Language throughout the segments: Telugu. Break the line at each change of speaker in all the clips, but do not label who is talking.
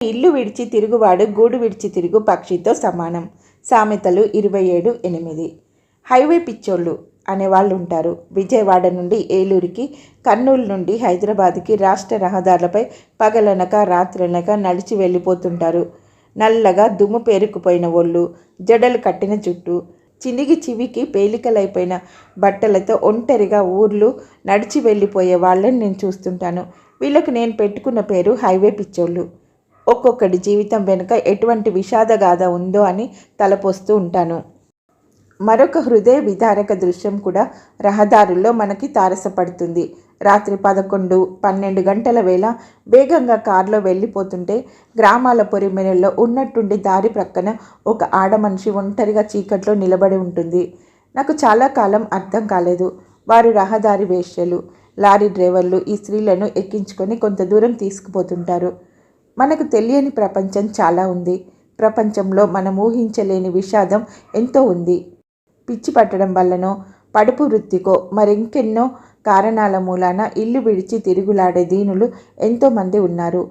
ఇల్లు విడిచి తిరుగువాడు గూడు విడిచి తిరుగు పక్షితో సమానం. సామెతలు 27:8. హైవే పిచ్చోళ్ళు అనేవాళ్ళు ఉంటారు. విజయవాడ నుండి ఏలూరుకి, కర్నూలు నుండి హైదరాబాద్కి రాష్ట్ర రహదారులపై పగలనక రాత్రనక నడిచి వెళ్ళిపోతుంటారు. నల్లగా దుమ్ము పేరుకుపోయిన ఒళ్ళు, జడలు కట్టిన జుట్టు, చినిగి చివికి పేలికలైపోయిన బట్టలతో ఒంటరిగా ఊర్లు నడిచి వెళ్ళిపోయే వాళ్ళని నేను చూస్తుంటాను. వీళ్ళకు నేను పెట్టుకున్న పేరు హైవే పిచ్చోళ్ళు. ఒక్కొక్కడి జీవితం వెనుక ఎటువంటి విషాదగాథ ఉందో అని తలపోస్తూ ఉంటాను. మరొక హృదయ విదారక దృశ్యం కూడా రహదారుల్లో మనకి తారసపడుతుంది. రాత్రి 11-12 గంటల వేళ వేగంగా కారులో వెళ్ళిపోతుంటే గ్రామాల పొరిమెనల్లో ఉన్నట్టుండి దారి ప్రక్కన ఒక ఆడమనిషి ఒంటరిగా చీకట్లో నిలబడి ఉంటుంది. నాకు చాలా కాలం అర్థం కాలేదు. వారు రహదారి వేశ్యలు, లారీ డ్రైవర్లు ఈ స్త్రీలను ఎక్కించుకొని కొంత దూరం తీసుకుపోతుంటారు. మనకు తెలియని ప్రపంచం చాలా ఉంది. ప్రపంచంలో మనం ఊహించలేని విషాదం ఎంతో ఉంది. పిచ్చి పట్టడం వల్లనో, పడుపు వృత్తికో, మరింకెన్నో కారణాల మూలాన ఇల్లు విడిచి తిరుగులాడే దీనులు ఎంతోమంది ఉన్నారు.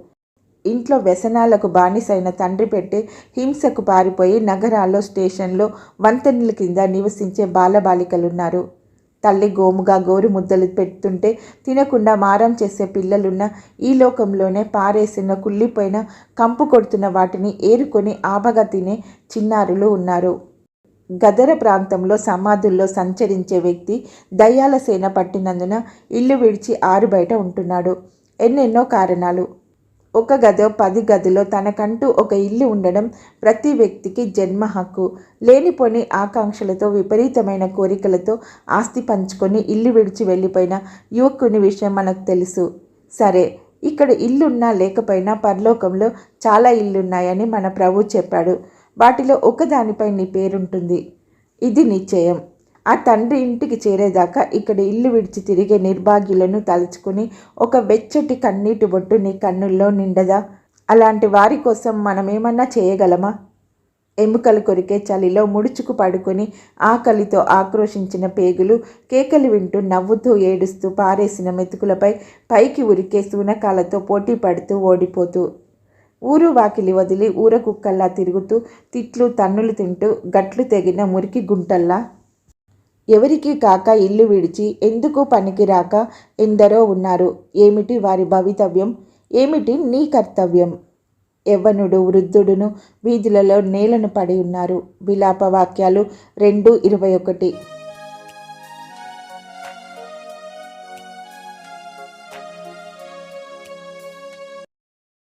ఇంట్లో వ్యసనాలకు బానిసైన తండ్రి పెట్టే హింసకు పారిపోయి నగరాల్లో, స్టేషన్లో, వంతెనల కింద నివసించే బాలబాలికలున్నారు. తల్లి గోముగా గోరు ముద్దలు పెడుతుంటే తినకుండా మారం చేసే పిల్లలున్న ఈ లోకంలోనే పారేసిన, కుళ్ళిపోయిన, కంపు కొడుతున్న వాటిని ఏరుకొని ఆబగా తినే చిన్నారులు ఉన్నారు. గదర ప్రాంతంలో సమాధుల్లో సంచరించే వ్యక్తి దయ్యాల సేన పట్టినందున ఇల్లు విడిచి ఆరుబయట ఉంటున్నాడు. ఎన్నెన్నో కారణాలు. ఒక గదో 10 గదిలో తనకంటూ ఒక ఇల్లు ఉండడం ప్రతి వ్యక్తికి జన్మ హక్కు. లేనిపోని ఆకాంక్షలతో, విపరీతమైన కోరికలతో ఆస్తి పంచుకొని ఇల్లు విడిచి వెళ్ళిపోయిన యువకుని విషయం మనకు తెలుసు. సరే, ఇక్కడ ఇల్లున్నా లేకపోయినా పరలోకంలో చాలా ఇల్లున్నాయని మన ప్రభు చెప్పాడు. వాటిలో ఒకదానిపై నీ పేరుంటుంది. ఇది నిశ్చయం. ఆ తండ్రి ఇంటికి చేరేదాకా ఇక్కడ ఇల్లు విడిచి తిరిగే నిర్భాగ్యులను తలుచుకుని ఒక వెచ్చటి కన్నీటి బొట్టు నీ కన్నుల్లో నిండదా? అలాంటి వారి కోసం మనమేమన్నా చేయగలమా? ఎముకలు కొరికే చలిలో ముడుచుకు పడుకొని ఆకలితో ఆక్రోశించిన పేగులు కేకలు వింటూ నవ్వుతూ ఏడుస్తూ పారేసిన మెతుకులపై పైకి ఉరికే శూనకాలతో పోటీ పడుతూ ఓడిపోతూ, ఊరు వాకిలి వదిలి ఊర కుక్కల్లా తిరుగుతూ తిట్లు తన్నులు తింటూ గట్లు తెగిన మురికి గుంటల్లా ఎవరికి కాక ఇల్లు విడిచి ఎందుకు పనికి రాక ఎందరో ఉన్నారు. ఏమిటి వారి భవితవ్యం? ఏమిటి నీ కర్తవ్యం? యవ్వనుడు వృద్ధుడును వీధులలో నేలను పడి ఉన్నారు. విలాప వాక్యాలు 2:21.